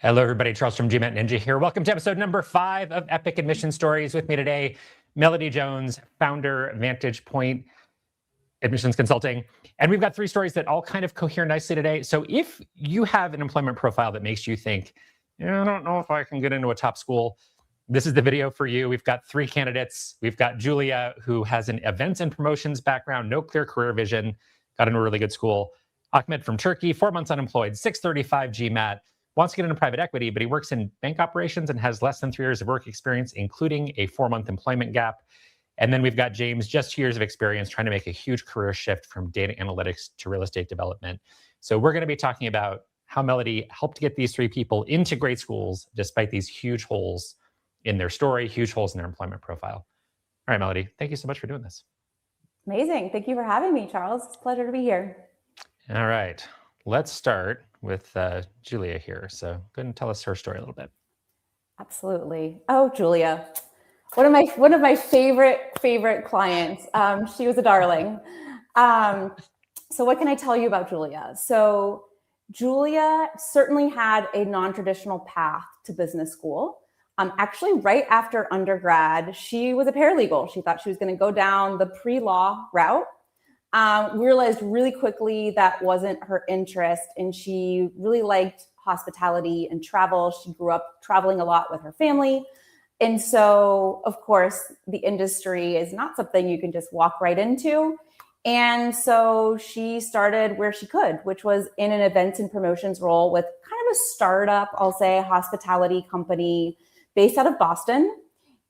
Hello, everybody. Charles from GMAT Ninja here. Welcome to episode number 5 of Epic Admission Stories. With me today, Melody Jones, founder, Vantage Point Admissions Consulting. And we've got 3 stories that all kind of cohere nicely today. So if you have an employment profile that makes you think, I don't know if I can get into a top school, this is the video for you. We've got 3 candidates. We've got Julia, who has an events and promotions background, no clear career vision, got into a really good school. Ahmed from Turkey, 4 months unemployed, 635 GMAT, wants to get into private equity, but he works in bank operations and has less than 3 years of work experience, including a 4-month employment gap. And then we've got James, just 2 years of experience, trying to make a huge career shift from data analytics to real estate development. So we're going to be talking about how Melody helped get these 3 people into great schools, despite these huge holes in their story, huge holes in their employment profile. All right, Melody, thank you so much for doing this. Amazing. Thank you for having me, Charles. It's a pleasure to be here. All right, let's start with Julia here. So go ahead and tell us her story a little bit. Absolutely. Oh, Julia, one of my favorite clients. She was a darling. So what can I tell you about Julia? So Julia certainly had a non-traditional path to business school. Actually, right after undergrad, she was a paralegal. She thought she was going to go down the pre-law route. Realized really quickly that wasn't her interest, and she really liked hospitality and travel. She grew up traveling a lot with her family. And so, of course, the industry is not something you can just walk right into. And so she started where she could, which was in an events and promotions role with kind of a startup, I'll say, hospitality company based out of Boston.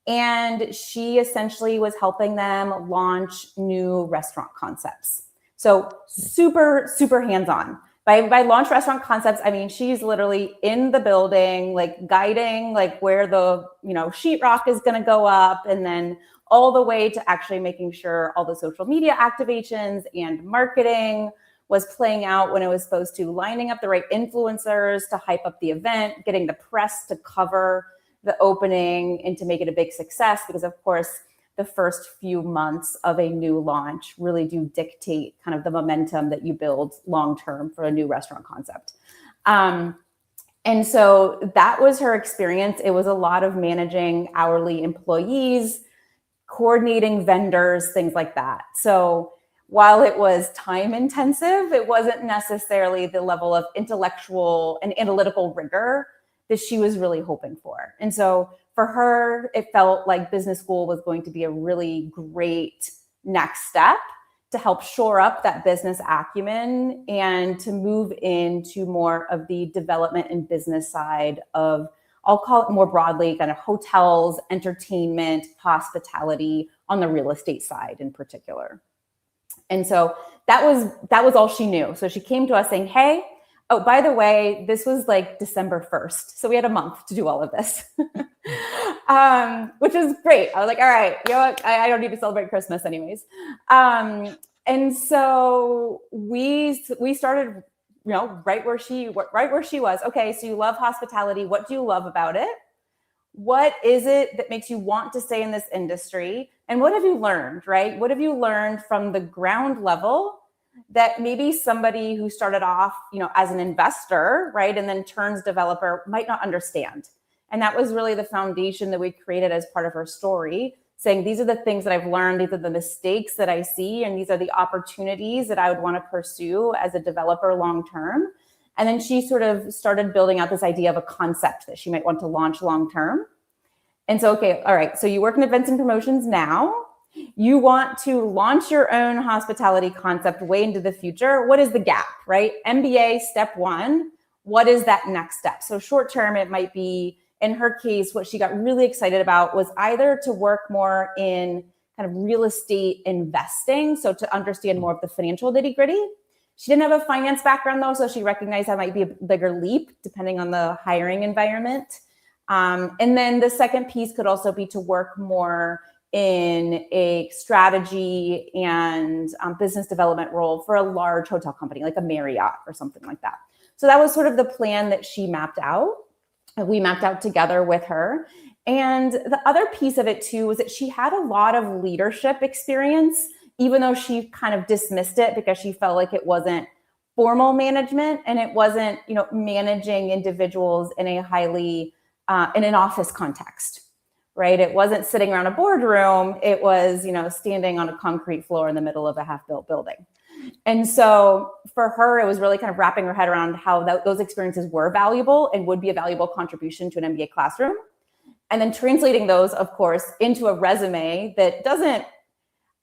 And she essentially was helping them launch new restaurant concepts. So super, super hands-on. By launch restaurant concepts, I mean, she's literally in the building, like guiding like where the sheetrock is going to go up, and then all the way to actually making sure all the social media activations and marketing was playing out when it was supposed to, lining up the right influencers to hype up the event, getting the press to cover the opening and to make it a big success, because of course the first few months of a new launch really do dictate kind of the momentum that you build long-term for a new restaurant concept. And so that was her experience. It was a lot of managing hourly employees, coordinating vendors, things like that. So while it was time intensive, it wasn't necessarily the level of intellectual and analytical rigor that she was really hoping for. And so for her, it felt like business school was going to be a really great next step to help shore up that business acumen and to move into more of the development and business side of, I'll call it more broadly, kind of hotels, entertainment, hospitality on the real estate side in particular. And so that was all she knew. So she came to us saying, hey, oh, by the way, this was like December 1st. So we had a month to do all of this, which is great. I was like, all right, you know what? I don't need to celebrate Christmas anyways. And so we started, right where she was. Okay, so you love hospitality. What do you love about it? What is it that makes you want to stay in this industry? And what have you learned, right? What have you learned from the ground level that maybe somebody who started off, as an investor, right, and then turns developer might not understand? And that was really the foundation that we created as part of her story, saying these are the things that I've learned, these are the mistakes that I see, and these are the opportunities that I would want to pursue as a developer long term. And then she sort of started building out this idea of a concept that she might want to launch long term. And so, okay, all right, so you work in events and promotions now. You want to launch your own hospitality concept way into the future. What is the gap, right? MBA step 1. What is that next step? So short term, it might be, in her case, what she got really excited about was either to work more in kind of real estate investing, so to understand more of the financial nitty gritty. She didn't have a finance background though, so she recognized that might be a bigger leap depending on the hiring environment. And then the second piece could also be to work more in a strategy and business development role for a large hotel company, like a Marriott or something like that. So that was sort of the plan that she mapped out. We mapped out together with her. And the other piece of it too was that she had a lot of leadership experience, even though she kind of dismissed it because she felt like it wasn't formal management, and it wasn't, managing individuals in a highly, in an office context, right? It wasn't sitting around a boardroom. It was, standing on a concrete floor in the middle of a half-built building. And so for her, it was really kind of wrapping her head around how those experiences were valuable and would be a valuable contribution to an MBA classroom. And then translating those, of course, into a resume that doesn't,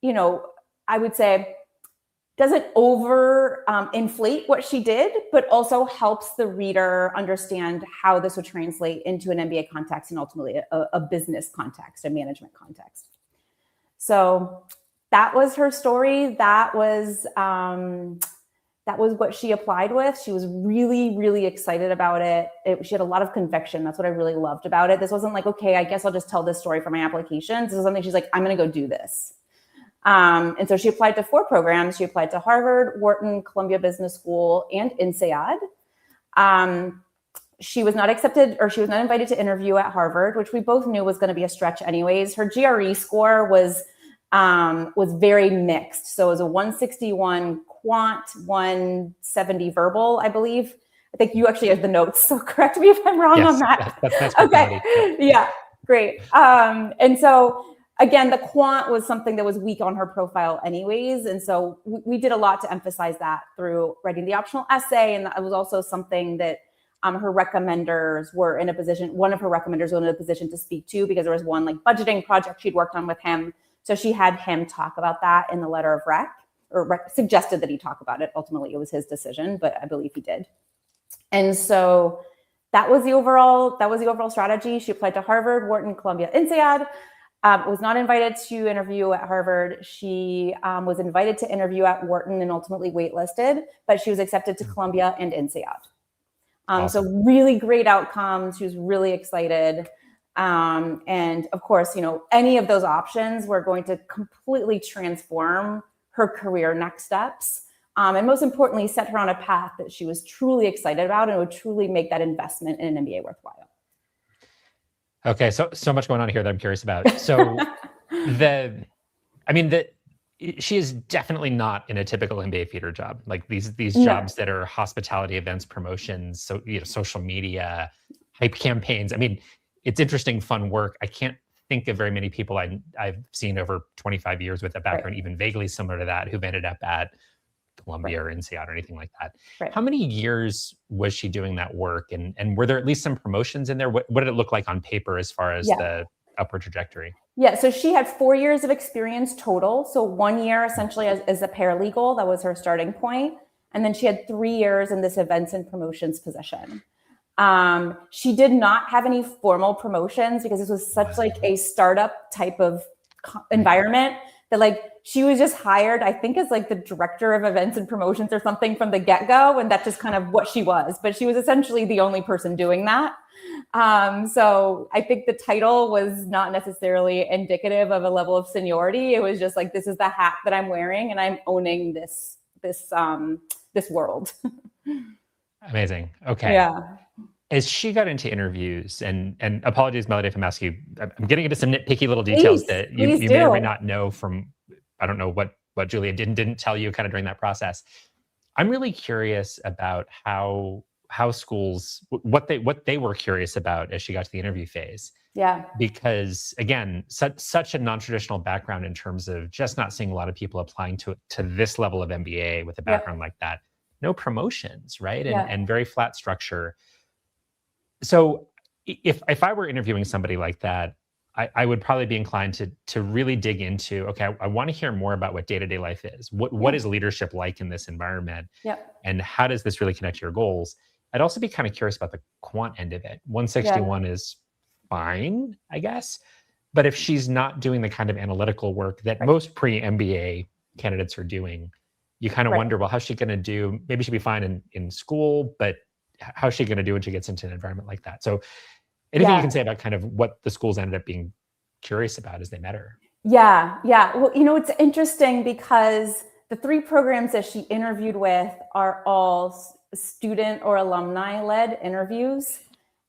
I would say, doesn't over inflate what she did, but also helps the reader understand how this would translate into an MBA context and ultimately a business context, a management context. So that was her story. That was what she applied with. She was really, really excited about it. She had a lot of conviction. That's what I really loved about it. This wasn't like, okay, I guess I'll just tell this story for my applications. This is something she's like, I'm going to go do this. And so she applied to 4 programs. She applied to Harvard, Wharton, Columbia Business School, and INSEAD. She was not accepted, or she was not invited to interview at Harvard, which we both knew was going to be a stretch anyways. Her GRE score was very mixed. So it was a 161 quant, 170 verbal, I believe. I think you actually have the notes, so correct me if I'm wrong on that. That's okay. Yeah, great. And so again, the quant was something that was weak on her profile anyways. And so we did a lot to emphasize that through writing the optional essay. And it was also something that her recommenders were in a position, one of her recommenders was in a position to speak to, because there was one like budgeting project she'd worked on with him. So she had him talk about that in the letter of rec, or suggested that he talk about it. Ultimately, it was his decision, but I believe he did. And so that was the overall strategy. She applied to Harvard, Wharton, Columbia, INSEAD. Was not invited to interview at Harvard. She was invited to interview at Wharton and ultimately waitlisted, but she was accepted to Columbia and INSEAD. Awesome. So really great outcomes. She was really excited. And of course, any of those options were going to completely transform her career next steps. And most importantly, set her on a path that she was truly excited about and would truly make that investment in an MBA worthwhile. Okay, so much going on here that I'm curious about. So she is definitely not in a typical MBA feeder job. Like these jobs that are hospitality, events, promotions, so social media, hype campaigns. I mean, it's interesting, fun work. I can't think of very many people I've seen over 25 years with a background even vaguely similar to that who've ended up at Columbia or INSEAD or anything like that. Right. How many years was she doing that work? And were there at least some promotions in there? What did it look like on paper as far as the upward trajectory? Yeah, so she had 4 years of experience total. So 1 year essentially as a paralegal, that was her starting point. And then she had 3 years in this events and promotions position. She did not have any formal promotions because this was such like a startup type of environment that like she was just hired, I think, as like the director of events and promotions or something from the get-go. And that's just kind of what she was. But she was essentially the only person doing that. So I think the title was not necessarily indicative of a level of seniority. It was just like, this is the hat that I'm wearing and I'm owning this world. Amazing. Okay. Yeah. As she got into interviews, and apologies, Melody, if I'm asking you, I'm getting into some nitpicky little details that you may or may not know from, I don't know what Julia didn't tell you kind of during that process. I'm really curious about how schools, what they were curious about as she got to the interview phase. Yeah. Because again, such a non-traditional background in terms of just not seeing a lot of people applying to this level of MBA with a background like that. No promotions, right? And very flat structure. So if I were interviewing somebody like that, I would probably be inclined to really dig into, okay, I want to hear more about what day-to-day life is. What is leadership like in this environment? And how does this really connect to your goals? I'd also be kind of curious about the quant end of it. 161 is fine, I guess. But if she's not doing the kind of analytical work that most pre-MBA candidates are doing, you kind of wonder, well, how's she going to do? Maybe she'd be fine in school, but how's she going to do when she gets into an environment like that? So anything you can say about kind of what the schools ended up being curious about as they met her? Yeah. Well, it's interesting because the 3 programs that she interviewed with are all student or alumni-led interviews.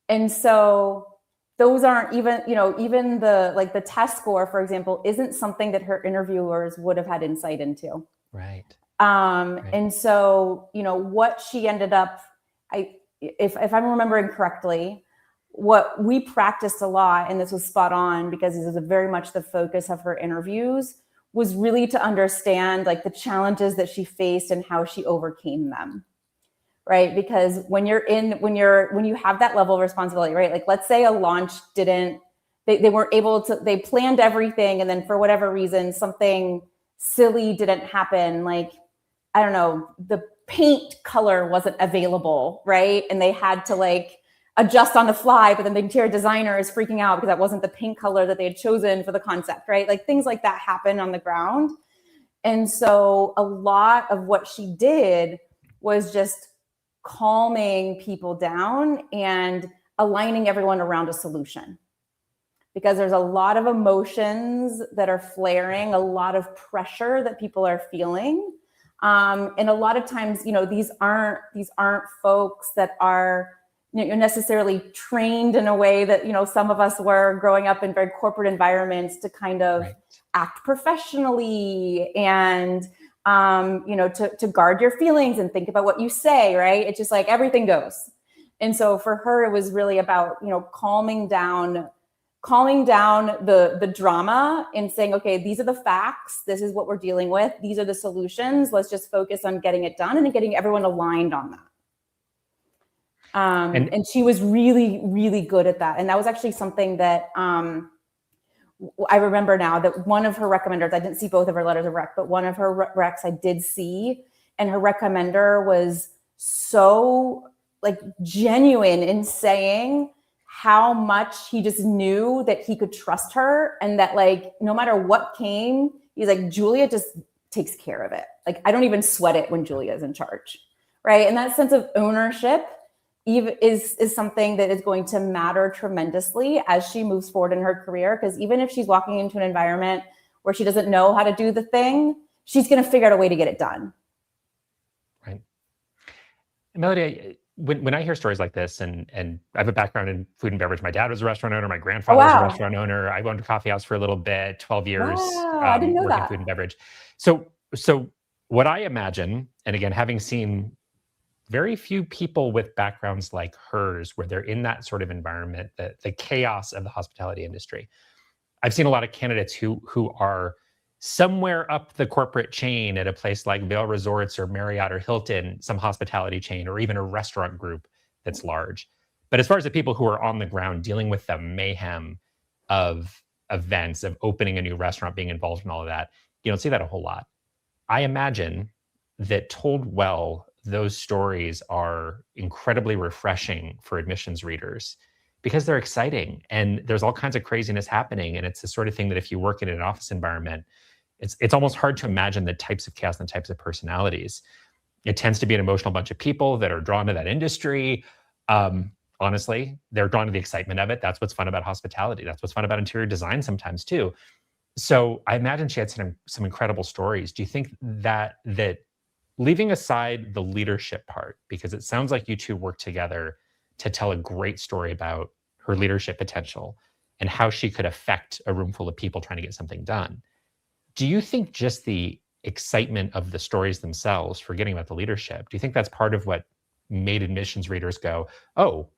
And so those aren't even, even the test score, for example, isn't something that her interviewers would have had insight into. Right. And so, what she ended up, if I'm remembering correctly, what we practiced a lot, and this was spot on because this was very much the focus of her interviews, was really to understand like the challenges that she faced and how she overcame them. Right. Because when you have that level of responsibility, right? Like, let's say a launch they weren't able to, they planned everything. And then for whatever reason, something silly didn't happen. Like, I don't know, the paint color wasn't available. Right. And they had to like adjust on the fly, but then the interior designer is freaking out because that wasn't the paint color that they had chosen for the concept. Right. Like things like that happen on the ground. And so a lot of what she did was just calming people down and aligning everyone around a solution, because there's a lot of emotions that are flaring, a lot of pressure that people are feeling. And a lot of times, these aren't folks that are necessarily trained in a way that, some of us were growing up in very corporate environments to kind of act professionally and to guard your feelings and think about what you say, right? It's just like everything goes. And so for her, it was really about, calming down the drama and saying, okay, these are the facts. This is what we're dealing with. These are the solutions. Let's just focus on getting it done and getting everyone aligned on that. And she was really, really good at that. And that was actually something that, I remember now that one of her recommenders, I didn't see both of her letters of rec, but one of her recs I did see, and her recommender was so like genuine in saying how much he just knew that he could trust her, and that like, no matter what came, he's like, Julia just takes care of it. Like, I don't even sweat it when Julia is in charge. Right. And that sense of ownership is something that is going to matter tremendously as she moves forward in her career. Because even if she's walking into an environment where she doesn't know how to do the thing, she's going to figure out a way to get it done. Right. Melody, when I hear stories like this, and I have a background in food and beverage. My dad was a restaurant owner. My grandfather was a restaurant owner. I owned a coffee house for a little bit, 12 years, I didn't know working that. food and beverage. So what I imagine, and again, having seen very few people with backgrounds like hers, where they're in that sort of environment, the chaos of the hospitality industry. I've seen a lot of candidates who are somewhere up the corporate chain at a place like Vail Resorts or Marriott or Hilton, some hospitality chain, or even a restaurant group that's large. But as far as the people who are on the ground dealing with the mayhem of events, of opening a new restaurant, being involved in all of that, you don't see that a whole lot. I imagine that told well, those stories are incredibly refreshing for admissions readers because they're exciting and there's all kinds of craziness happening. And it's the sort of thing that if you work in an office environment, it's almost hard to imagine the types of chaos and the types of personalities. It tends to be an emotional bunch of people that are drawn to that industry. Honestly, they're drawn to the excitement of it. That's what's fun about hospitality. That's what's fun about interior design sometimes too. So I imagine she had some incredible stories. Do you think that leaving aside the leadership part, because it sounds like you two work together to tell a great story about her leadership potential and how she could affect a room full of people trying to get something done, do you think just the excitement of the stories themselves, forgetting about the leadership, do you think that's part of what made admissions readers go, oh,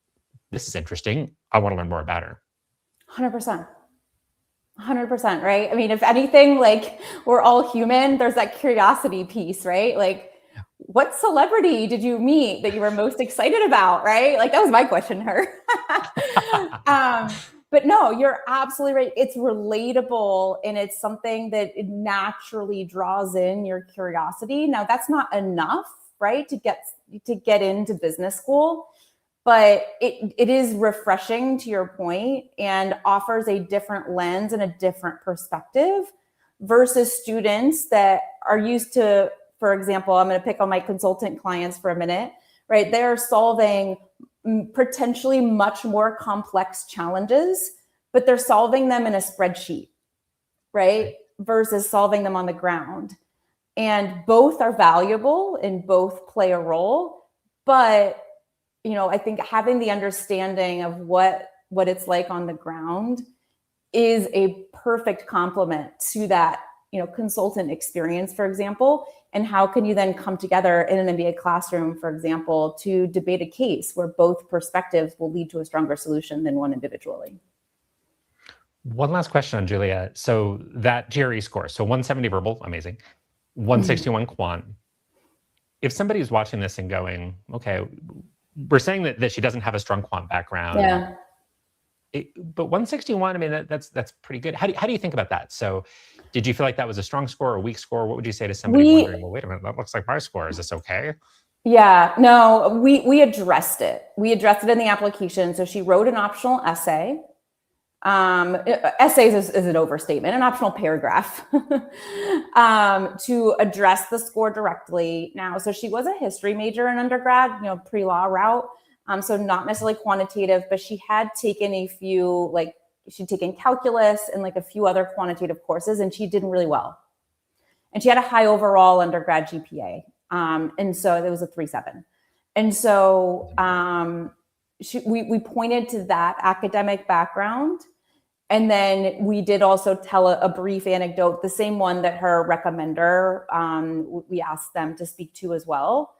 this is interesting, I want to learn more about her? 100%. 100%, right? I mean, if anything, like, we're all human, there's that curiosity piece, right? Like, what celebrity did you meet that you were most excited about, right? Like, that was my question to her. But no, you're absolutely right. It's relatable, and it's something that it naturally draws in your curiosity. Now, that's not enough, right, to get into business school. But it is refreshing, to your point, and offers a different lens and a different perspective versus students that are used to, for example, I'm going to pick on my consultant clients for a minute, right? They're solving potentially much more complex challenges, but they're solving them in a spreadsheet, right? Versus solving them on the ground. And both are valuable and both play a role, but I think having the understanding of what it's like on the ground is a perfect complement to that consultant experience, for example, and how can you then come together in an MBA classroom, for example, to debate a case where both perspectives will lead to a stronger solution than one individually. One last question on Julia. So that GRE score, so 170 verbal, amazing, 161 quant. If somebody's watching this and going, okay, we're saying that she doesn't have a strong quant background. Yeah. But 161, I mean, that's pretty good. How do you think about that? So did you feel like that was a strong score or a weak score? What would you say to somebody wondering, well, wait a minute, that looks like my score. Is this okay? Yeah, no, we addressed it. We addressed it in the application. So she wrote an optional essay. Essays is an overstatement, an optional paragraph to address the score directly. Now, so she was a history major in undergrad, pre-law route. So not necessarily quantitative, but she had taken a few, she'd taken calculus and a few other quantitative courses, and she did really well. And she had a high overall undergrad GPA. And so it was a 3.7. And so we pointed to that academic background. And then we did also tell a brief anecdote, the same one that her recommender, we asked them to speak to as well,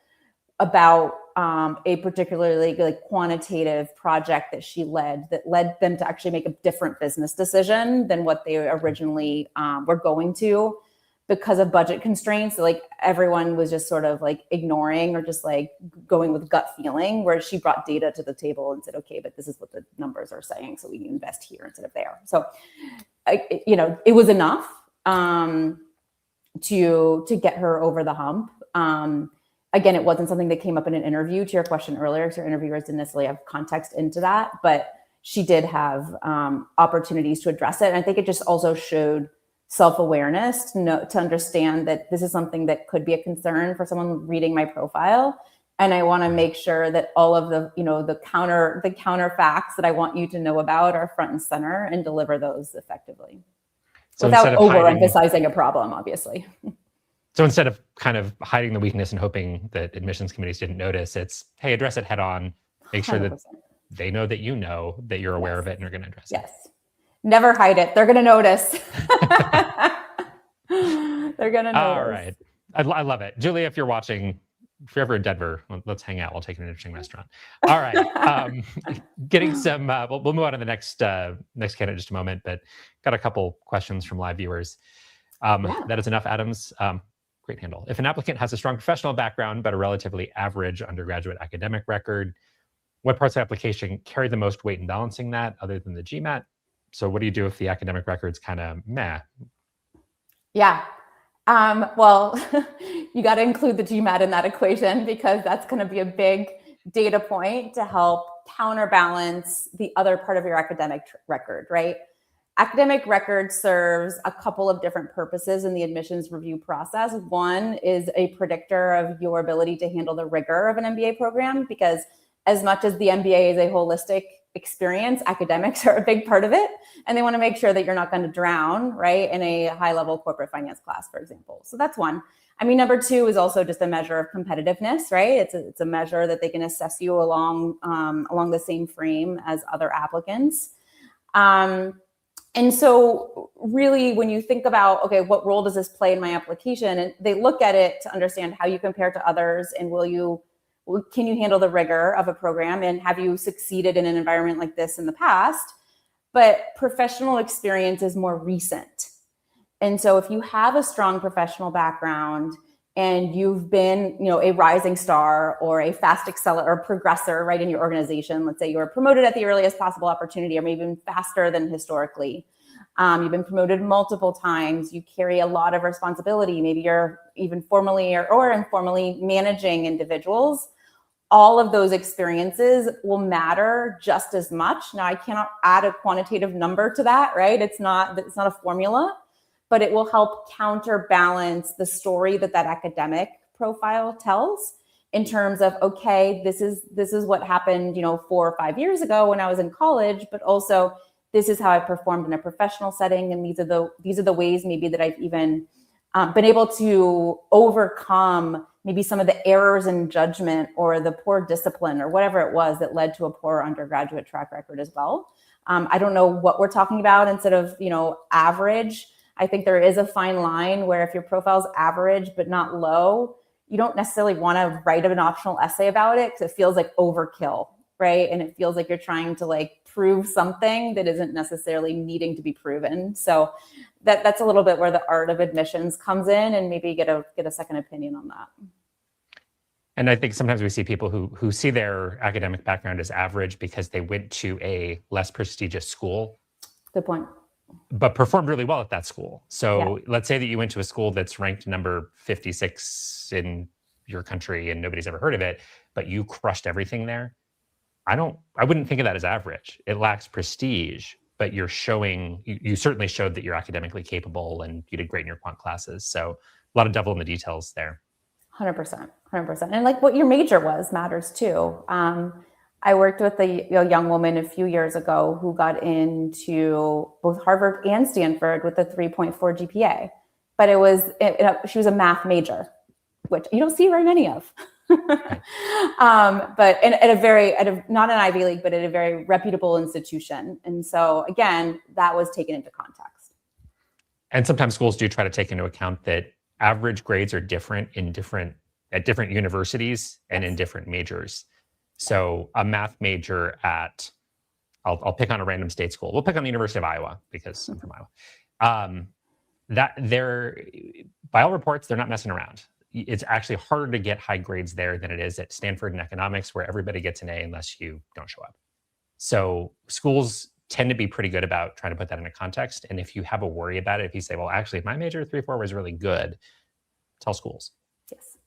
about a particularly quantitative project that she led that led them to actually make a different business decision than what they originally were going to because of budget constraints. Everyone was just sort of ignoring or just going with gut feeling, where she brought data to the table and said, okay, but this is what the numbers are saying, so we can invest here instead of there. So, it was enough to get her over the hump. Again, it wasn't something that came up in an interview, to your question earlier, so your interviewers didn't necessarily have context into that, but she did have opportunities to address it. And I think it just also showed self-awareness to understand that this is something that could be a concern for someone reading my profile. And I want to make sure that all of the, the counter facts that I want you to know about are front and center and deliver those effectively. So without overemphasizing a problem, obviously. So instead of kind of hiding the weakness and hoping that admissions committees didn't notice, it's, hey, address it head on, make sure 100%. That they know that that you're aware of it and you're going to address it. Yes. Never hide it. They're going to notice. They're going to notice. All right. I love it. Julia, if you're watching, if you're ever in Denver, let's hang out. We'll take an interesting restaurant. All right. Getting some, we'll move on to the next candidate in just a moment, but got a couple questions from live viewers. That is enough, Adams. Great handle. If an applicant has a strong professional background, but a relatively average undergraduate academic record, what parts of the application carry the most weight in balancing that other than the GMAT? So what do you do if the academic record's kind of meh? Yeah. Well, you got to include the GMAT in that equation, because that's going to be a big data point to help counterbalance the other part of your academic record, right? Academic record serves a couple of different purposes in the admissions review process. One is a predictor of your ability to handle the rigor of an MBA program, because as much as the MBA is a holistic experience, academics are a big part of it. And they want to make sure that you're not going to drown, right, in a high-level corporate finance class, for example. So that's one. I mean, number two is also just a measure of competitiveness, right? It's a measure that they can assess you along the same frame as other applicants. And so really, when you think about, okay, what role does this play in my application? And they look at it to understand how you compare to others, and can you handle the rigor of a program, and have you succeeded in an environment like this in the past? But professional experience is more recent. And so if you have a strong professional background and you've been, a rising star or a fast accelerator or progressor, right, in your organization, let's say you were promoted at the earliest possible opportunity, or maybe even faster than historically. You've been promoted multiple times. You carry a lot of responsibility. Maybe you're even formally or informally managing individuals. All of those experiences will matter just as much. Now, I cannot add a quantitative number to that, right? It's not a formula, but it will help counterbalance the story that academic profile tells, in terms of, okay, this is what happened, 4 or 5 years ago when I was in college, but also this is how I performed in a professional setting, and these are the ways maybe that I've even been able to overcome maybe some of the errors in judgment or the poor discipline or whatever it was that led to a poor undergraduate track record as well. I don't know what we're talking about instead of, average, I think there is a fine line where if your profile's average but not low, you don't necessarily want to write an optional essay about it because it feels like overkill, right? And it feels like you're trying to like prove something that isn't necessarily needing to be proven. So that's a little bit where the art of admissions comes in, and maybe get a second opinion on that. And I think sometimes we see people who see their academic background as average because they went to a less prestigious school. Good point. But performed really well at that school. So Yeah. let's say that you went to a school that's ranked number 56 in your country and nobody's ever heard of it, but you crushed everything there. I wouldn't think of that as average. It lacks prestige, but you certainly showed that you're academically capable and you did great in your quant classes. So a lot of devil in the details there. 100%. And like what your major was matters too. I worked with a young woman a few years ago who got into both Harvard and Stanford with a 3.4 GPA, but she was a math major, which you don't see very many of. But not an Ivy League, but at a very reputable institution. And so again, that was taken into context. And sometimes schools do try to take into account that average grades are different at different universities and in different majors. So a math major at, I'll pick on a random state school. We'll pick on the University of Iowa because I'm from Iowa. By all reports, they're not messing around. It's actually harder to get high grades there than it is at Stanford in economics, where everybody gets an A unless you don't show up. So schools tend to be pretty good about trying to put that into context. And if you have a worry about it, if you say, well, actually, my major 3.4 was really good, tell schools. Yes.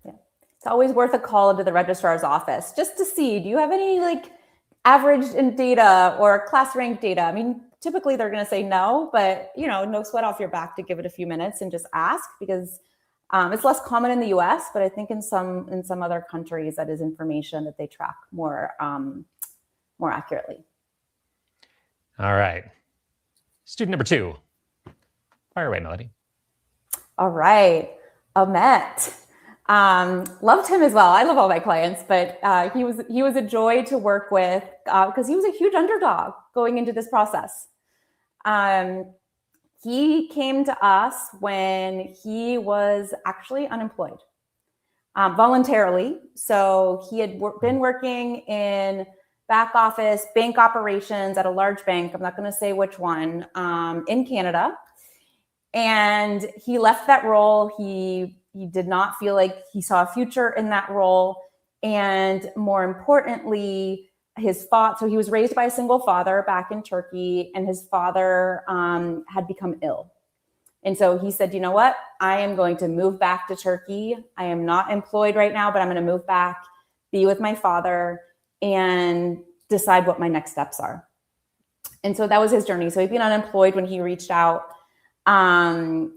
Yeah. It's always worth a call into the registrar's office just to see, do you have any like average in data or class rank data? I mean, typically they're going to say no, but no sweat off your back to give it a few minutes and just ask, because it's less common in the US, but I think in some other countries that is information that they track more accurately. All right. Student number 2. Fire away, Melody. All right. Amit. Loved him as well. I love all my clients, but he was a joy to work with because he was a huge underdog going into this process. He came to us when he was actually unemployed voluntarily. So he had been working in back office bank operations at a large bank. I'm not going to say which one, in Canada. And he left that role. He did not feel like he saw a future in that role. And more importantly, so he was raised by a single father back in Turkey, and his father had become ill. And so he said, you know what? I am going to move back to Turkey. I am not employed right now, but I'm going to move back, be with my father, and decide what my next steps are. And so that was his journey. So he'd been unemployed when he reached out, and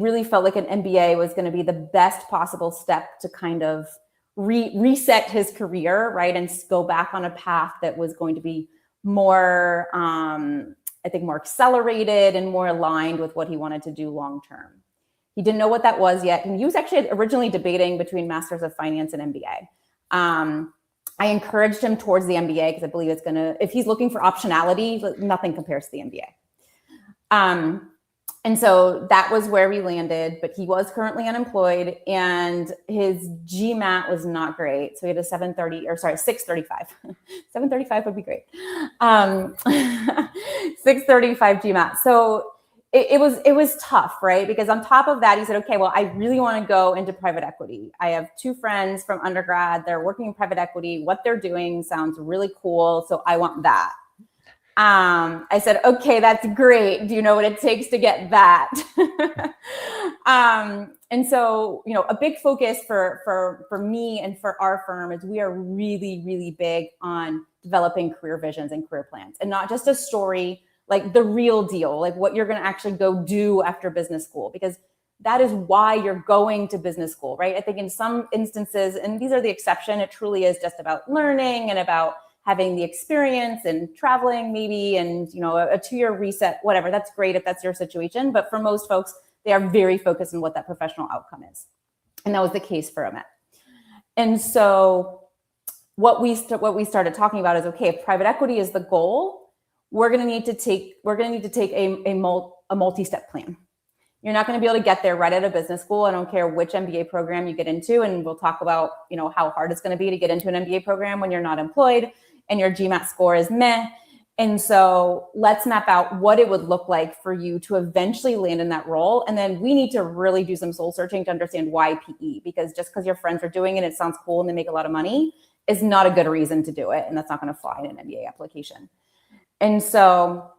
really felt like an MBA was going to be the best possible step to kind of reset his career, right? And go back on a path that was going to be more, I think, more accelerated and more aligned with what he wanted to do long-term. He didn't know what that was yet. And he was actually originally debating between Masters of Finance and MBA. I encouraged him towards the MBA because I believe it's if he's looking for optionality, nothing compares to the MBA. And so that was where we landed, but he was currently unemployed and his GMAT was not great. So he had a 635. 735 would be great. 635 GMAT. So it was tough, right? Because on top of that, he said, okay, well, I really want to go into private equity. I have 2 friends from undergrad. They're working in private equity. What they're doing sounds really cool. So I want that. I said, okay, that's great. Do you know what it takes to get that? And so, a big focus for me and for our firm is we are really, really big on developing career visions and career plans, and not just a story, like the real deal, like what you're going to actually go do after business school, because that is why you're going to business school, right? I think in some instances, and these are the exception, it truly is just about learning and about having the experience and traveling maybe, and a 2-year reset, whatever. That's great if that's your situation. But for most folks, they are very focused on what that professional outcome is. And that was the case for Amit. And so what we started talking about is, okay, if private equity is the goal, we're going to need to take a multi-step plan. You're not going to be able to get there right out of business school. I don't care which MBA program you get into, and we'll talk about, how hard it's going to be to get into an MBA program when you're not employed and your GMAT score is meh. And so let's map out what it would look like for you to eventually land in that role. And then we need to really do some soul searching to understand why PE, because just because your friends are doing it, it sounds cool and they make a lot of money, is not a good reason to do it. And that's not going to fly in an MBA application. And so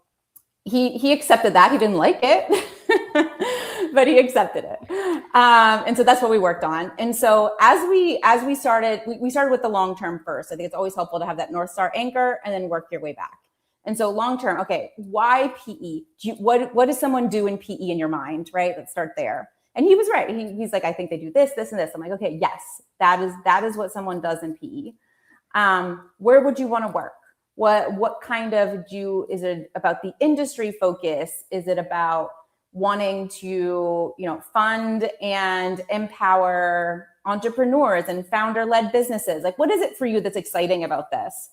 he accepted that. He didn't like it, but he accepted it. And so that's what we worked on. And so as we started, we started with the long-term first. I think it's always helpful to have that North Star anchor and then work your way back. And so long-term, okay, why PE? What does someone do in PE in your mind, right? Let's start there. And he was right. He's like, I think they do this, this, and this. I'm like, okay, yes, that is what someone does in PE. Where would you want to work? What kind of is it about the industry focus? Is it about wanting to, fund and empower entrepreneurs and founder-led businesses? Like, what is it for you that's exciting about this?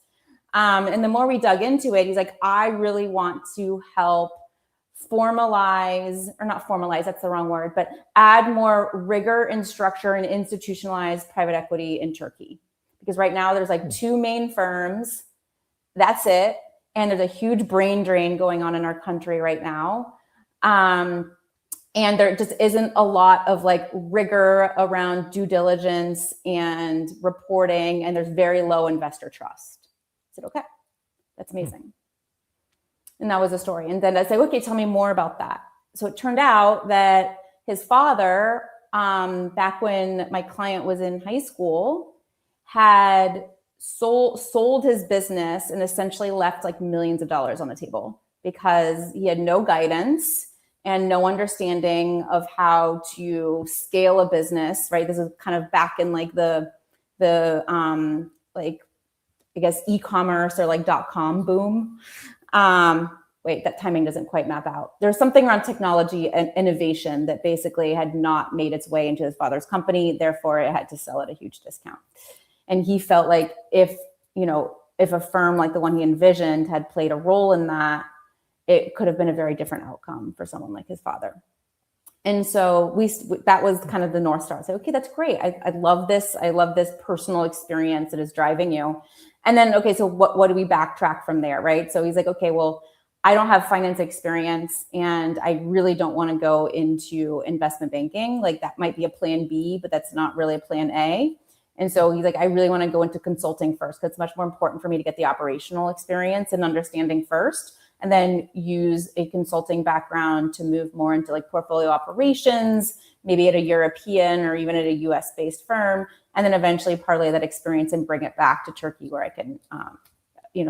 And the more we dug into it, he's like, I really want to help formalize, or not formalize, that's the wrong word, but add more rigor and structure and institutionalize private equity in Turkey. Because right now there's like 2 main firms. That's it. And there's a huge brain drain going on in our country right now. And there just isn't a lot of like rigor around due diligence and reporting. And there's very low investor trust. I said, okay, that's amazing. And that was the story. And then I said, okay, tell me more about that. So it turned out that his father, back when my client was in high school, had sold his business and essentially left like millions of dollars on the table because he had no guidance and no understanding of how to scale a business, right? This is kind of back in like the like, I guess, e-commerce or like .com boom. Wait, that timing doesn't quite map out. There's something around technology and innovation that basically had not made its way into his father's company. Therefore, it had to sell at a huge discount. And he felt like if a firm like the one he envisioned had played a role in that, it could have been a very different outcome for someone like his father. And so that was kind of the North Star. I said, okay, that's great. I love this. I love this personal experience that is driving you. And then, okay, so what do we backtrack from there, right? So he's like, okay, well, I don't have finance experience and I really don't want to go into investment banking. Like that might be a plan B, but that's not really a plan A. And so he's like, I really want to go into consulting first because it's much more important for me to get the operational experience and understanding first, and then use a consulting background to move more into like portfolio operations, maybe at a European or even at a US based firm, and then eventually parlay that experience and bring it back to Turkey where I can,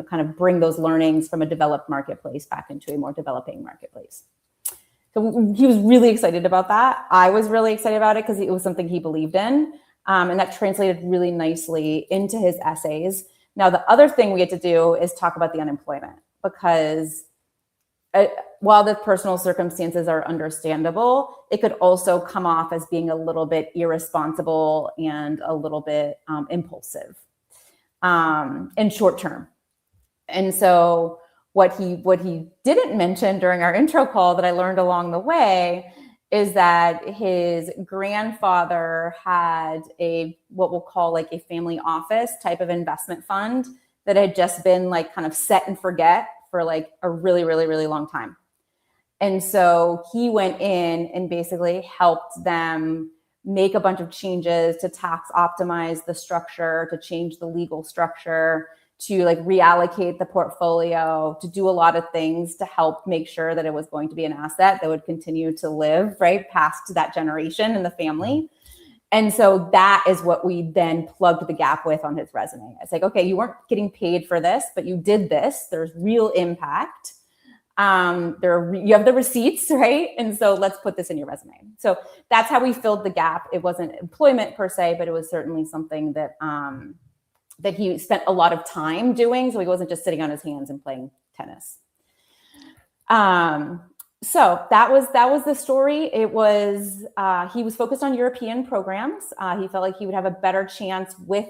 kind of bring those learnings from a developed marketplace back into a more developing marketplace. So he was really excited about that. I was really excited about it because it was something he believed in. And that translated really nicely into his essays. Now, the other thing we had to do is talk about the unemployment, because while the personal circumstances are understandable, it could also come off as being a little bit irresponsible and a little bit impulsive in short term. And so what he didn't mention during our intro call that I learned along the way is that his grandfather had what we'll call like a family office type of investment fund that had just been like kind of set and forget for like a really, really, really long time. And so he went in and basically helped them make a bunch of changes to tax optimize the structure, to change the legal structure, to like reallocate the portfolio, to do a lot of things to help make sure that it was going to be an asset that would continue to live right past that generation in the family. And so that is what we then plugged the gap with on his resume. It's like, okay, you weren't getting paid for this, but you did this. There's real impact. You have the receipts, right? And so let's put this in your resume. So that's how we filled the gap. It wasn't employment per se, but it was certainly something that that he spent a lot of time doing. So he wasn't just sitting on his hands and playing tennis. So that was the story. It was, he was focused on European programs. He felt like he would have a better chance with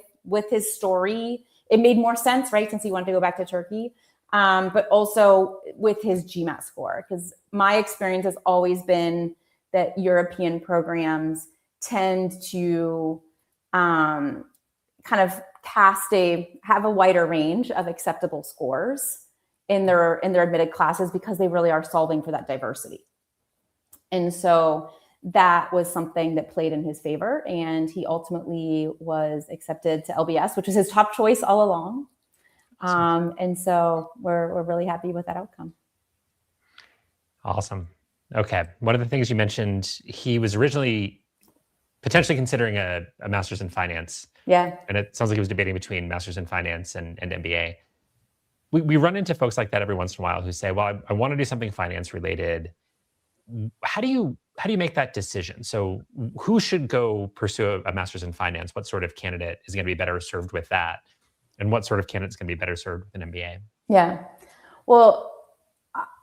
his story. It made more sense, right? Since he wanted to go back to Turkey. but also with his GMAT score. Because my experience has always been that European programs tend to kind of have a wider range of acceptable scores in their admitted classes because they really are solving for that diversity. And so that was something that played in his favor. And he ultimately was accepted to LBS, which was his top choice all along. And so we're really happy with that outcome. Awesome. Okay. One of the things you mentioned, he was originally potentially considering a master's in finance. Yeah. And it sounds like he was debating between master's in finance and MBA. We run into folks like that every once in a while who say, well, I want to do something finance related. How do you make that decision? So who should go pursue a master's in finance? What sort of candidate is going to be better served with that? And what sort of candidate is going to be better served with an MBA? Yeah. Well,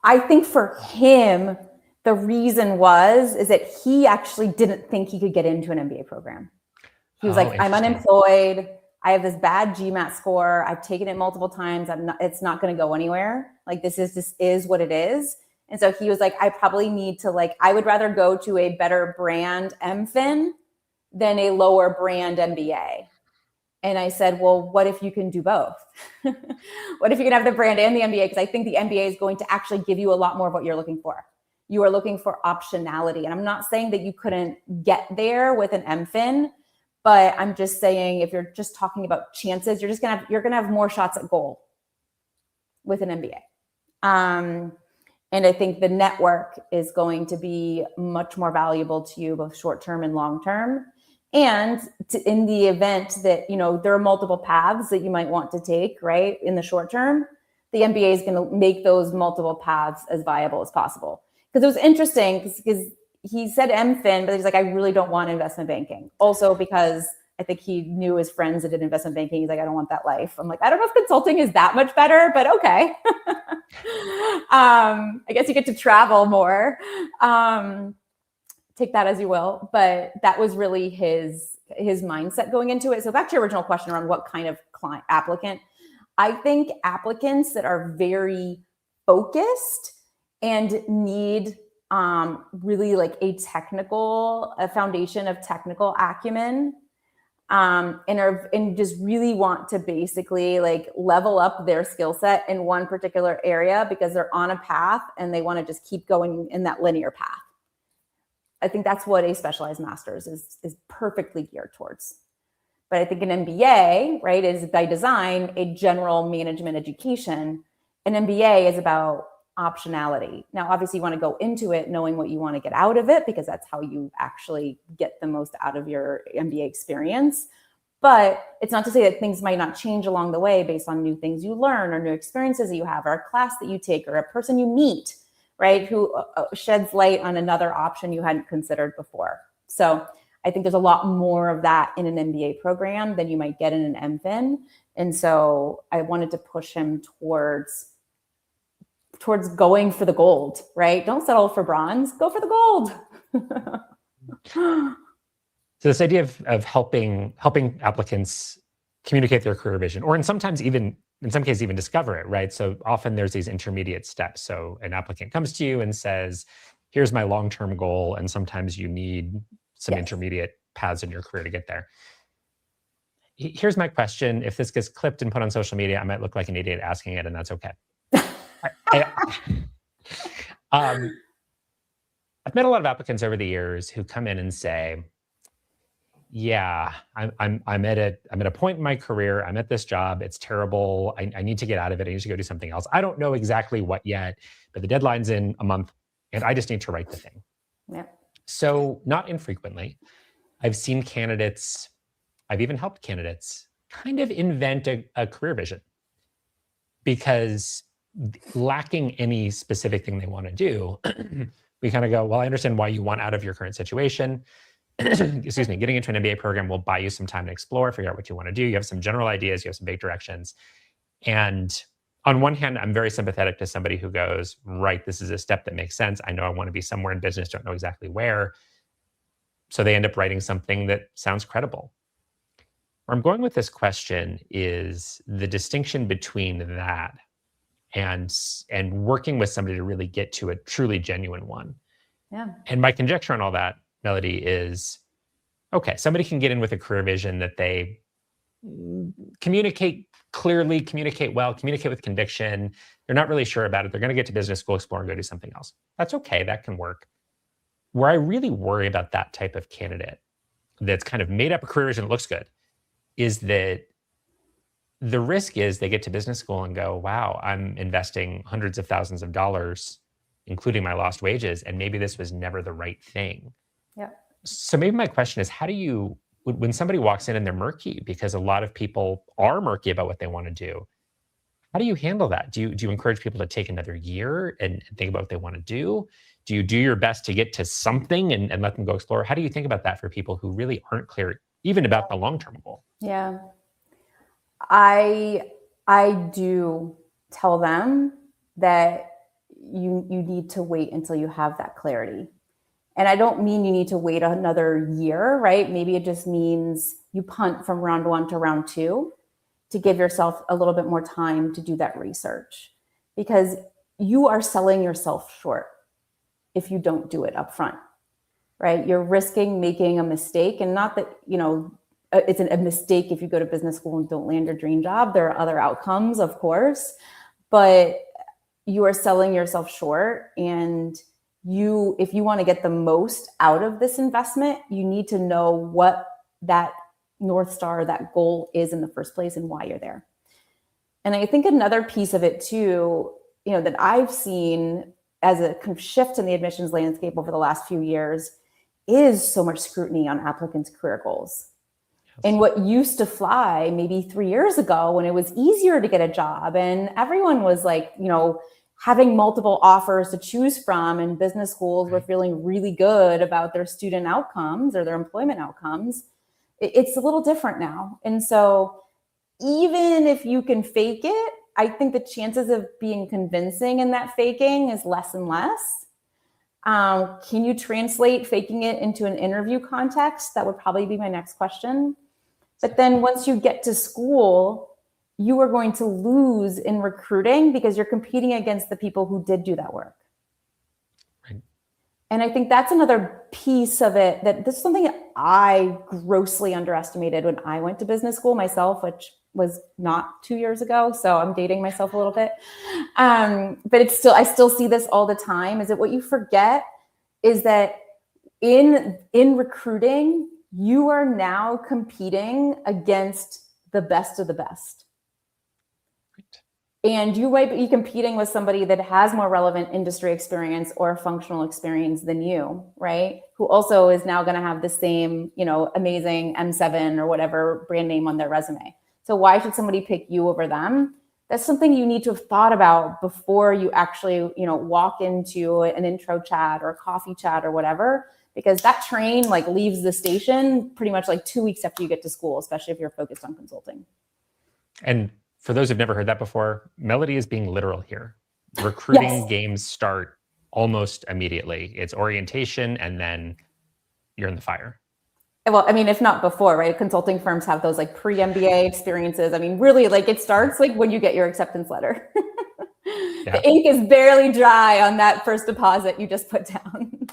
I think for him, the reason is that he actually didn't think he could get into an MBA program. He was like, I'm unemployed. I have this bad GMAT score. I've taken it multiple times. It's not going to go anywhere. Like this is what it is. And so he was like, I probably need to I would rather go to a better brand MFin than a lower brand MBA. And I said, well, what if you can do both? What if you can have the brand and the MBA? Because I think the MBA is going to actually give you a lot more of what you're looking for. You are looking for optionality. And I'm not saying that you couldn't get there with an MFin, but I'm just saying if you're just talking about chances, you're gonna have more shots at goal with an MBA. And I think the network is going to be much more valuable to you, both short-term and long-term. And in the event that, there are multiple paths that you might want to take, right? In the short term, the MBA is going to make those multiple paths as viable as possible. Because it was interesting because he said MFin, but he's like, I really don't want investment banking. Also because I think he knew his friends that did investment banking. He's like, I don't want that life. I'm like, I don't know if consulting is that much better, but okay. I guess you get to travel more. Take that as you will, but that was really his mindset going into it. So back to your original question around what kind of applicant, I think applicants that are very focused and need really a foundation of technical acumen, and just really want to basically level up their skill set in one particular area because they're on a path and they want to just keep going in that linear path. I think that's what a specialized master's is perfectly geared towards. But I think an MBA, right, is by design a general management education. An MBA is about optionality. Now, obviously, you want to go into it knowing what you want to get out of it because that's how you actually get the most out of your MBA experience. But it's not to say that things might not change along the way based on new things you learn or new experiences that you have or a class that you take or a person you meet, right, who sheds light on another option you hadn't considered before. So I think there's a lot more of that in an MBA program than you might get in an MFin. And so I wanted to push him towards going for the gold, right? Don't settle for bronze, go for the gold. So this idea of helping applicants communicate their career vision, or in some cases even discover it, right? So often there's these intermediate steps. So an applicant comes to you and says, here's my long-term goal. And sometimes you need some intermediate paths in your career to get there. Here's my question. If this gets clipped and put on social media, I might look like an idiot asking it, and that's okay. I've met a lot of applicants over the years who come in and say, yeah, I'm at a point in my career. I'm at this job. It's terrible. I need to get out of it. I need to go do something else. I don't know exactly what yet, but the deadline's in a month and I just need to write the thing. Yeah. So not infrequently, I've seen candidates, I've even helped candidates kind of invent a career vision because lacking any specific thing they want to do, we kind of go, well, I understand why you want out of your current situation. Excuse me, getting into an MBA program will buy you some time to explore, figure out what you want to do. You have some general ideas, you have some big directions. And on one hand, I'm very sympathetic to somebody who goes, right, this is a step that makes sense. I know I want to be somewhere in business, don't know exactly where. So they end up writing something that sounds credible. Where I'm going with this question is the distinction between that and working with somebody to really get to a truly genuine one. Yeah. And my conjecture on all that, Melody, is okay, somebody can get in with a career vision that they communicate clearly, communicate well, communicate with conviction. They're not really sure about it. They're going to get to business school, explore, and go do something else. That's okay. That can work. Where I really worry about that type of candidate that's kind of made up a career vision that looks good is that the risk is they get to business school and go, wow, I'm investing hundreds of thousands of dollars, including my lost wages, and maybe this was never the right thing. Yeah. So maybe my question is, how do you, when somebody walks in and they're murky, because a lot of people are murky about what they want to do, how do you handle that? Do you encourage people to take another year and think about what they want to do? Do you do your best to get to something and let them go explore? How do you think about that for people who really aren't clear, even about the long-term goal? Yeah. I do tell them that you need to wait until you have that clarity. And I don't mean you need to wait another year, right? Maybe it just means you punt from round 1 to round 2 to give yourself a little bit more time to do that research, because you are selling yourself short if you don't do it up front, right? You're risking making a mistake, and not that, it's a mistake if you go to business school and don't land your dream job. There are other outcomes, of course, but you are selling yourself short. And if you want to get the most out of this investment, you need to know what that North Star, that goal is in the first place and why you're there. And I think another piece of it too, that I've seen as a kind of shift in the admissions landscape over the last few years is so much scrutiny on applicants' career goals. And what used to fly maybe 3 years ago when it was easier to get a job and everyone was like, having multiple offers to choose from, and business schools were feeling really good about their student outcomes or their employment outcomes, it's a little different now. And so even if you can fake it, I think the chances of being convincing in that faking is less and less. Can you translate faking it into an interview context? That would probably be my next question. But then once you get to school, you are going to lose in recruiting because you're competing against the people who did do that work. Right. And I think that's another piece of it, that this is something I grossly underestimated when I went to business school myself, which was not 2 years ago. So I'm dating myself a little bit. But I still see this all the time, is that what you forget is that in recruiting, you are now competing against the best of the best. And you might be competing with somebody that has more relevant industry experience or functional experience than you, right? Who also is now going to have the same, amazing M7 or whatever brand name on their resume. So why should somebody pick you over them? That's something you need to have thought about before you actually, walk into an intro chat or a coffee chat or whatever, because that train leaves the station pretty much 2 weeks after you get to school, especially if you're focused on consulting. And for those who've never heard that before, Melody is being literal here. Recruiting games start almost immediately. It's orientation, and then you're in the fire. Well, if not before, right? Consulting firms have those pre-MBA experiences. Really, it starts when you get your acceptance letter. Yeah. The ink is barely dry on that first deposit you just put down.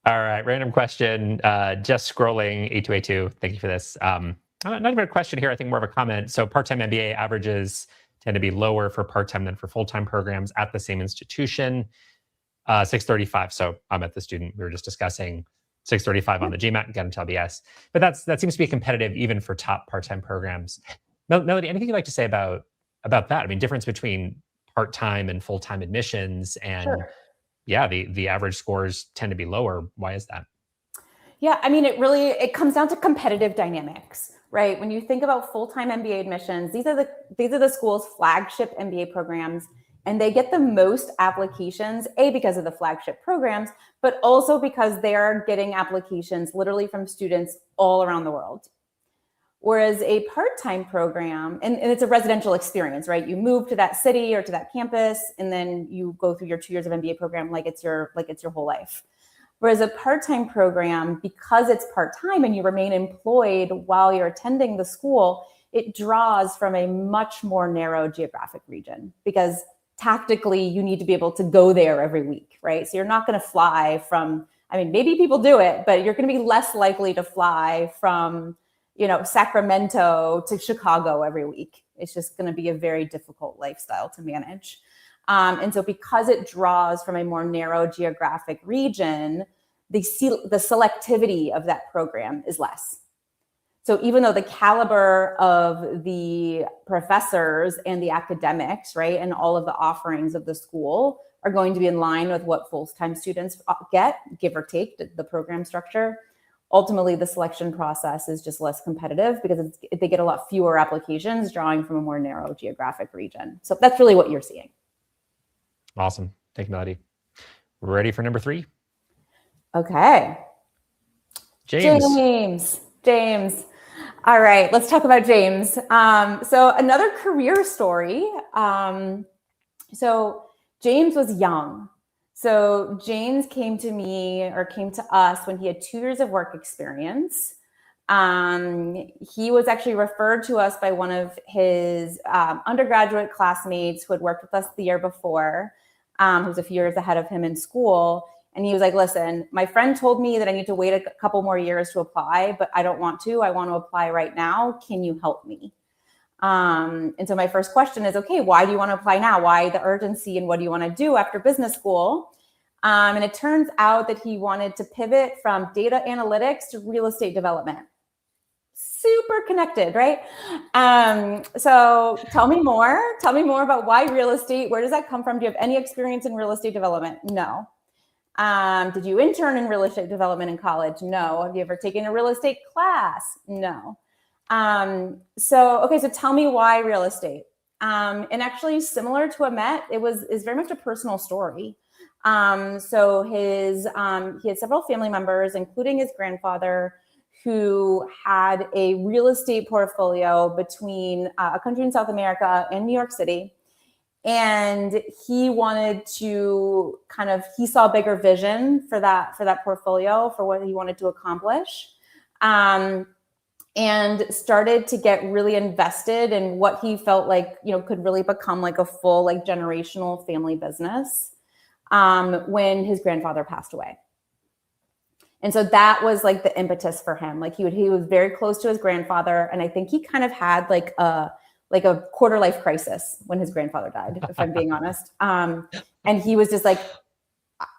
All right, random question. Just scrolling A2A2. Thank you for this. Not even a question here, I think more of a comment. So part-time MBA averages tend to be lower for part-time than for full-time programs at the same institution. 635. So I'm at the student we were just discussing. 635 on the GMAT, got into LBS. But that seems to be competitive even for top part-time programs. Melody, anything you'd like to say about that? Difference between part-time and full-time admissions, and Sure. Yeah, the average scores tend to be lower. Why is that? Yeah, it comes down to competitive dynamics, right? When you think about full-time MBA admissions, these are the school's flagship MBA programs, and they get the most applications, because of the flagship programs, but also because they are getting applications literally from students all around the world. Whereas a part-time program, and it's a residential experience, right? You move to that city or to that campus, and then you go through your 2 years of MBA program like it's your whole life. Whereas a part-time program, because it's part-time and you remain employed while you're attending the school, it draws from a much more narrow geographic region, because tactically you need to be able to go there every week, right? So you're not going to fly from, I mean, maybe people do it, but you're going to be less likely to fly from, Sacramento to Chicago every week. It's just going to be a very difficult lifestyle to manage. And so because it draws from a more narrow geographic region, the selectivity of that program is less. So even though the caliber of the professors and the academics, right, and all of the offerings of the school are going to be in line with what full-time students get, give or take the program structure, ultimately the selection process is just less competitive because they get a lot fewer applications drawing from a more narrow geographic region. So that's really what you're seeing. Awesome. Thank you, Melody. Ready for number 3? Okay. James. All right, let's talk about James. So another career story. So James was young. So James came to us when he had 2 years of work experience. He was actually referred to us by one of his undergraduate classmates who had worked with us the year before, who was a few years ahead of him in school. And he was like, listen, my friend told me that I need to wait a couple more years to apply, but I don't want to. I want to apply right now. Can you help me? And so my first question is, okay, why do you want to apply now? Why the urgency, and what do you want to do after business school? And it turns out that he wanted to pivot from data analytics to real estate development. Super connected, right? So tell me more about why real estate. Where does that come from? Do you have any experience in real estate development? No. Did you intern in real estate development in college? No. Have you ever taken a real estate class? No. So tell me why real estate. And actually similar to Amit, is very much a personal story. So he had several family members, including his grandfather, who had a real estate portfolio between a country in South America and New York City. And he wanted to he saw a bigger vision for that portfolio, for what he wanted to accomplish. And started to get really invested in what he felt like, could really become like a full, like generational family business, when his grandfather passed away. And so that was like the impetus for him. Like he was very close to his grandfather. And I think he kind of had like a quarter life crisis when his grandfather died, if I'm being honest. And he was just like,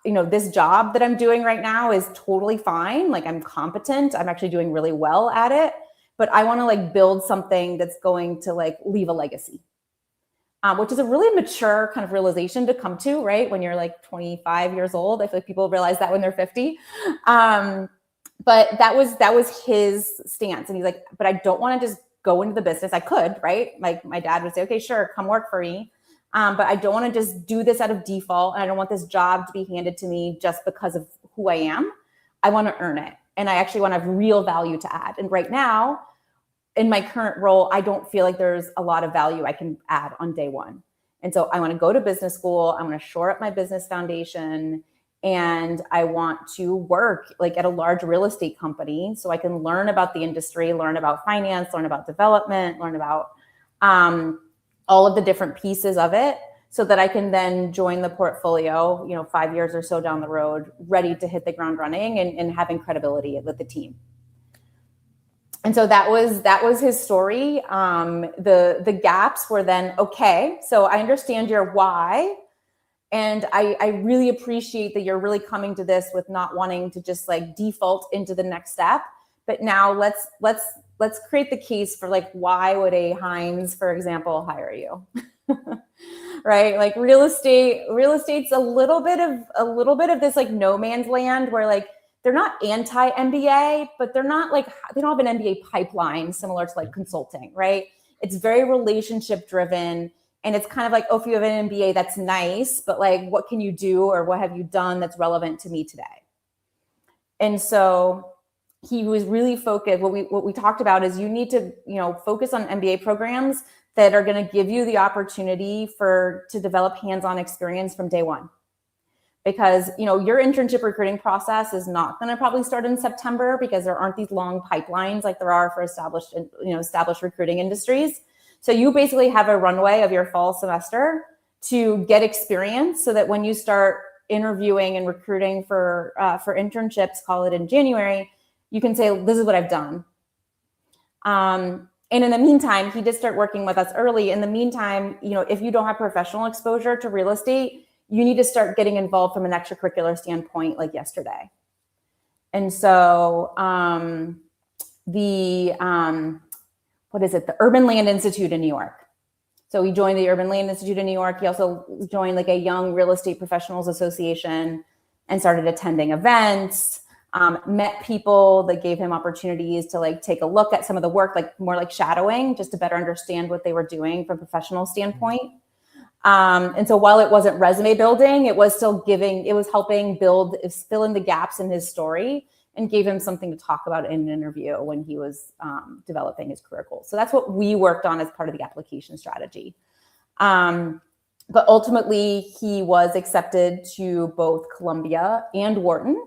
this job that I'm doing right now is totally fine. Like I'm competent. I'm actually doing really well at it, but I want to like build something that's going to like leave a legacy, which is a really mature kind of realization to come to, right? When you're like 25 years old, I feel like people realize that when they're 50. But that was his stance. And he's like, but I don't want to just go into the business. I could, right? Like my dad would say, okay, sure, come work for me. But I don't want to just do this out of default. And I don't want this job to be handed to me just because of who I am. I want to earn it. And I actually want to have real value to add. And right now, in my current role, I don't feel like there's a lot of value I can add on day one. And so I want to go to business school. I want to shore up my business foundation. And I want to work like at a large real estate company so I can learn about the industry, learn about finance, learn about development, learn about all of the different pieces of it, so that I can then join the portfolio, 5 years or so down the road, ready to hit the ground running and having credibility with the team. And so that was his story. The gaps were then, okay, so I understand your why. And I really appreciate that you're really coming to this with not wanting to just like default into the next step. But now let's create the case for like, why would a Heinz, for example, hire you? Right? Like real estate's a little bit of this like no man's land where like they're not anti-MBA, but they don't have an MBA pipeline similar to like consulting, right? It's very relationship driven. And it's kind of like, oh, if you have an MBA, that's nice, but like, what can you do or what have you done that's relevant to me today? And so he was really focused. What we talked about is you need to, focus on MBA programs that are going to give you the opportunity to develop hands-on experience from day one. because, your internship recruiting process is not going to probably start in September because there aren't these long pipelines like there are for established recruiting industries. So you basically have a runway of your fall semester to get experience so that when you start interviewing and recruiting for internships, call it in January, you can say, this is what I've done. And in the meantime, he did start working with us early. In the meantime, if you don't have professional exposure to real estate, you need to start getting involved from an extracurricular standpoint like yesterday. And so the Urban Land Institute in New York. So he joined the Urban Land Institute in New York. He also joined like a young real estate professionals association and started attending events, met people that gave him opportunities to like take a look at some of the work, like more like shadowing, just to better understand what they were doing from a professional standpoint. And so while it wasn't resume building, it was still helping fill in the gaps in his story and gave him something to talk about in an interview when he was developing his career goals. So that's what we worked on as part of the application strategy. But ultimately, he was accepted to both Columbia and Wharton,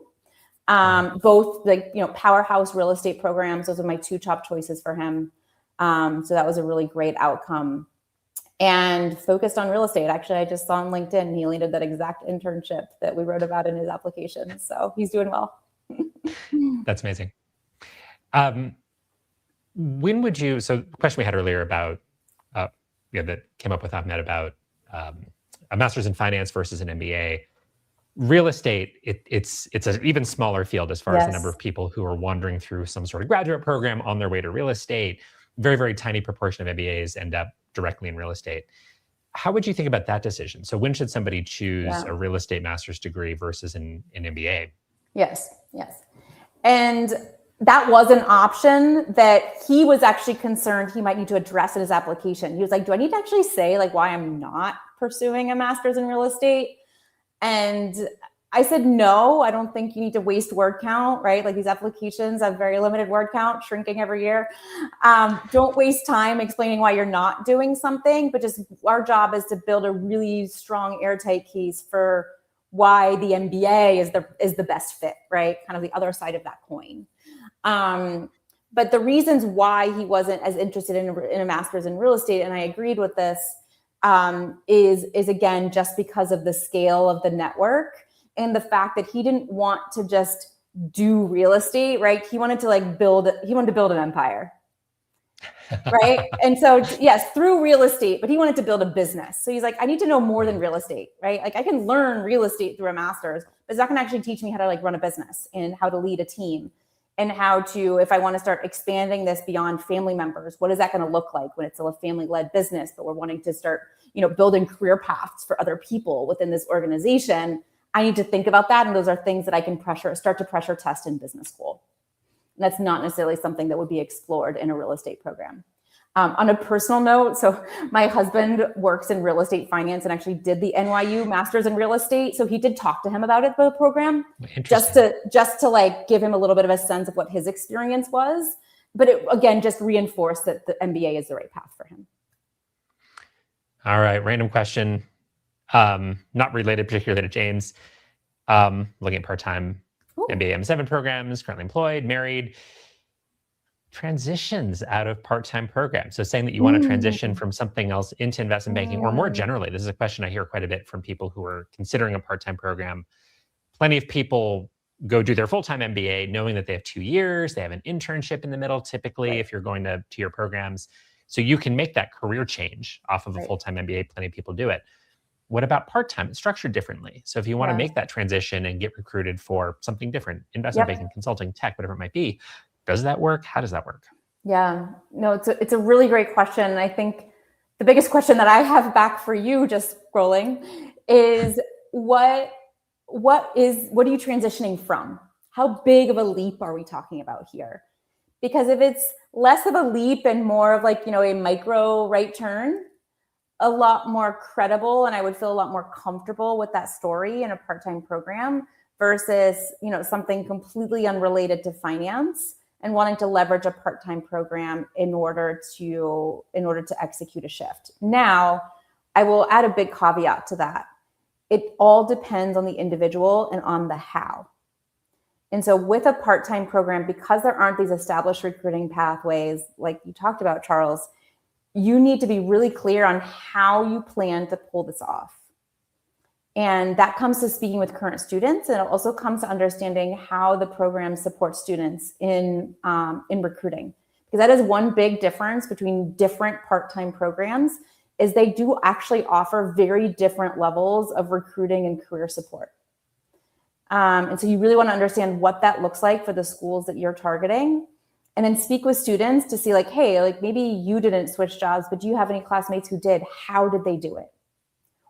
both powerhouse real estate programs. Those are my two top choices for him. So that was a really great outcome. And focused on real estate. Actually, I just saw on LinkedIn, he landed that exact internship that we wrote about in his application. So he's doing well. That's amazing. When would you, so the question we had earlier about, that came up with Ahmed about a master's in finance versus an MBA. Real estate, it's an even smaller field as far as the number of people who are wandering through some sort of graduate program on their way to real estate. Very, very tiny proportion of MBAs end up directly in real estate. How would you think about that decision? So when should somebody choose a real estate master's degree versus an MBA? Yes. And that was an option that he was actually concerned he might need to address in his application. He was like, do I need to actually say like why I'm not pursuing a master's in real estate? And I said, no, I don't think you need to waste word count, right? Like these applications have very limited word count, shrinking every year. Don't waste time explaining why you're not doing something, but just our job is to build a really strong airtight case for why the MBA is the best fit, right? Kind of the other side of that coin. But the reasons why he wasn't as interested in a master's in real estate, and I agreed with this, is again, just because of the scale of the network and the fact that he didn't want to just do real estate, right? He wanted to build an empire, right? And so, yes, through real estate, but he wanted to build a business. So he's like, I need to know more than real estate, right? Like I can learn real estate through a master's, but it's not going to actually teach me how to run a business and how to lead a team and how to, if I want to start expanding this beyond family members, what is that going to look like when it's still a family-led business, but we're wanting to start, building career paths for other people within this organization. I need to think about that. And those are things that I can start to pressure test in business school. And that's not necessarily something that would be explored in a real estate program. On a personal note, so my husband works in real estate finance and actually did the NYU Masters in Real Estate. So he did talk to him about it, the program, just to give him a little bit of a sense of what his experience was. But it, again, just reinforced that the MBA is the right path for him. All right, random question, not related particularly to James. Looking at part-time MBA M7 programs, currently employed, married. Transitions out of part-time programs. So saying that you want to transition from something else into investment banking, or more generally, this is a question I hear quite a bit from people who are considering a part-time program. Plenty of people go do their full-time MBA knowing that they have 2 years, they have an internship in the middle, typically, if you're going to your programs. So you can make that career change off of a full-time MBA. Plenty of people do it. What about part-time? It's structured differently. So if you want to make that transition and get recruited for something different, investment banking, consulting, tech, whatever it might be, does that work? How does that work? Yeah, no, it's a really great question. And I think the biggest question that I have back for you, just scrolling, is what are you transitioning from? How big of a leap are we talking about here? Because if it's less of a leap and more of a micro right turn, a lot more credible, and I would feel a lot more comfortable with that story in a part-time program versus, something completely unrelated to finance and wanting to leverage a part-time program in order to execute a shift. Now, I will add a big caveat to that. it all depends on the individual and on the how. And so with a part-time program, because there aren't these established recruiting pathways like you talked about, Charles, you need to be really clear on how you plan to pull this off. And that comes to speaking with current students, and it also comes to understanding how the program supports students in recruiting. Because that is one big difference between different part-time programs, is they do actually offer very different levels of recruiting and career support. And so you really want to understand what that looks like for the schools that you're targeting, and then speak with students to see like, hey, like maybe you didn't switch jobs, but do you have any classmates who did? How did they do it?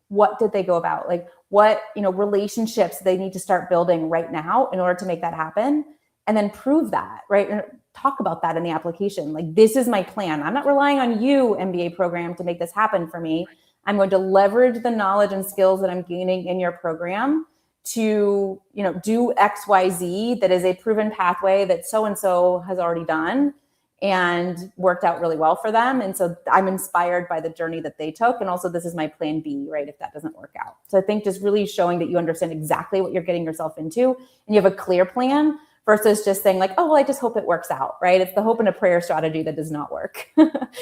What did they go about? Like what, relationships they need to start building right now in order to make that happen, and then prove that, right? And talk about that in the application. Like, this is my plan. I'm not relying on you, MBA program, to make this happen for me. I'm going to leverage the knowledge and skills that I'm gaining in your program to, do X, Y, Z that is a proven pathway that so-and-so has already done and worked out really well for them. And so I'm inspired by the journey that they took. And also this is my plan B, right? If that doesn't work out. So I think just really showing that you understand exactly what you're getting yourself into and you have a clear plan versus just saying like, oh, well, I just hope it works out, right? It's the hope and a prayer strategy that does not work.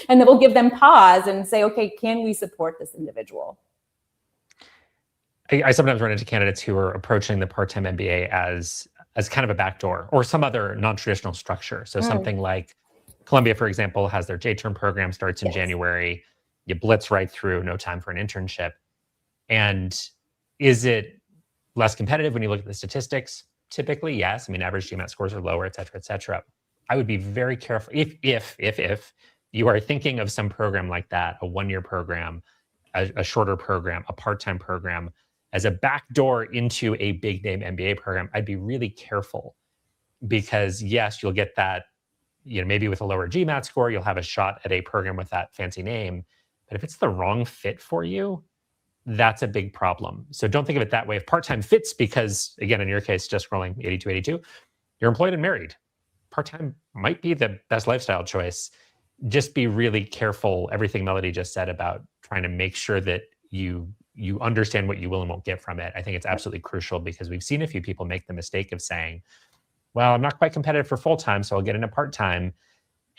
And that will give them pause and say, okay, can we support this individual? I sometimes run into candidates who are approaching the part-time MBA as kind of a backdoor or some other non-traditional structure. So something like Columbia, for example, has their J-term program, starts in January. You blitz right through, no time for an internship. And is it less competitive when you look at the statistics? Typically, yes. I mean, average GMAT scores are lower, et cetera, et cetera. I would be very careful if you are thinking of some program like that, a one-year program, a shorter program, a part-time program, as a backdoor into a big name MBA program. I'd be really careful because yes, you'll get that, maybe with a lower GMAT score, you'll have a shot at a program with that fancy name. But if it's the wrong fit for you, that's a big problem. So don't think of it that way. If part-time fits because, again, in your case, just scrolling 82, you're employed and married. Part-time might be the best lifestyle choice. Just be really careful, everything Melody just said about trying to make sure that you understand what you will and won't get from it. I think it's absolutely crucial because we've seen a few people make the mistake of saying, well, I'm not quite competitive for full-time, so I'll get into part-time.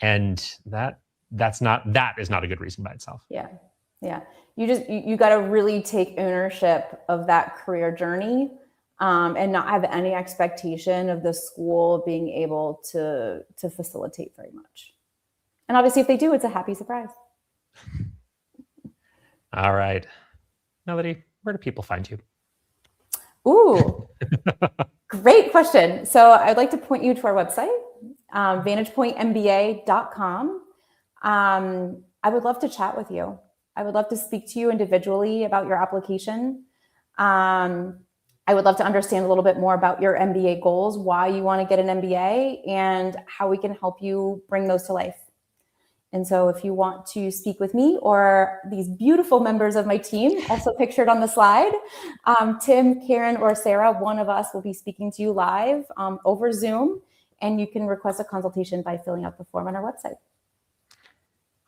And that is not a good reason by itself. Yeah. You got to really take ownership of that career journey and not have any expectation of the school being able to facilitate very much. And obviously, if they do, it's a happy surprise. All right. Melody, where do people find you? Ooh, great question. So I'd like to point you to our website, vantagepointmba.com. I would love to chat with you. I would love to speak to you individually about your application. I would love to understand a little bit more about your MBA goals, why you want to get an MBA, and how we can help you bring those to life. And so if you want to speak with me or these beautiful members of my team, also pictured on the slide, Tim, Karen, or Sarah, one of us will be speaking to you live over Zoom, and you can request a consultation by filling out the form on our website.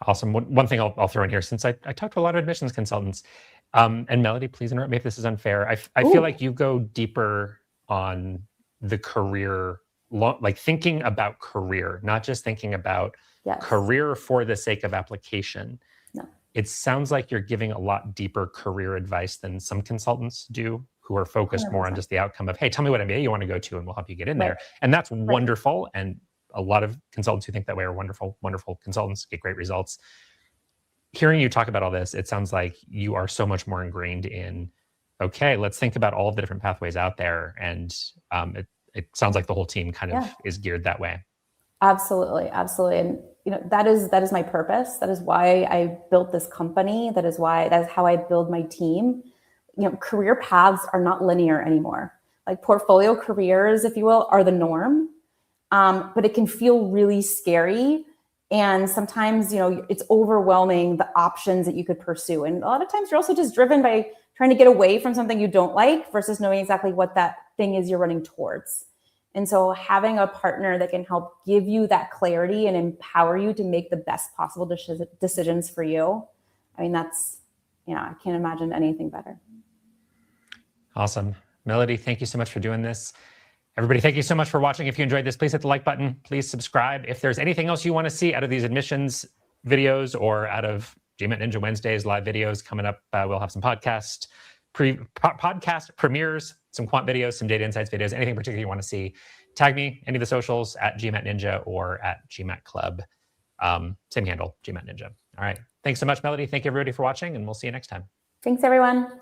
Awesome. One thing I'll throw in here, since I talk to a lot of admissions consultants, and Melody, please interrupt me if this is unfair. I feel like you go deeper on the career, like thinking about career, not just thinking about career for the sake of application. No. It sounds like you're giving a lot deeper career advice than some consultants do, who are focused 100%. More on just the outcome of, hey, tell me what MBA you want to go to and we'll help you get in there. And that's wonderful. And a lot of consultants who think that way are wonderful, wonderful consultants, get great results. Hearing you talk about all this, it sounds like you are so much more ingrained in, okay, let's think about all of the different pathways out there. And it sounds like the whole team kind of is geared that way. Absolutely. And that is my purpose. That is why I built this company. That is how I build my team. Career paths are not linear anymore. Like portfolio careers, if you will, are the norm. But it can feel really scary. And sometimes, it's overwhelming the options that you could pursue. And a lot of times you're also just driven by trying to get away from something you don't like versus knowing exactly what that thing is you're running towards. And so having a partner that can help give you that clarity and empower you to make the best possible decisions for you. I mean, I can't imagine anything better. Awesome. Melody, thank you so much for doing this. Everybody, thank you so much for watching. If you enjoyed this, please hit the like button. Please subscribe. If there's anything else you want to see out of these admissions videos or out of GMAT Ninja Wednesdays live videos coming up, we'll have some podcast premieres, some quant videos, some data insights videos, anything particular you want to see. Tag me, any of the socials at GMAT Ninja or at GMAT Club. Same handle, GMAT Ninja. All right. Thanks so much, Melody. Thank you, everybody, for watching, and we'll see you next time. Thanks, everyone.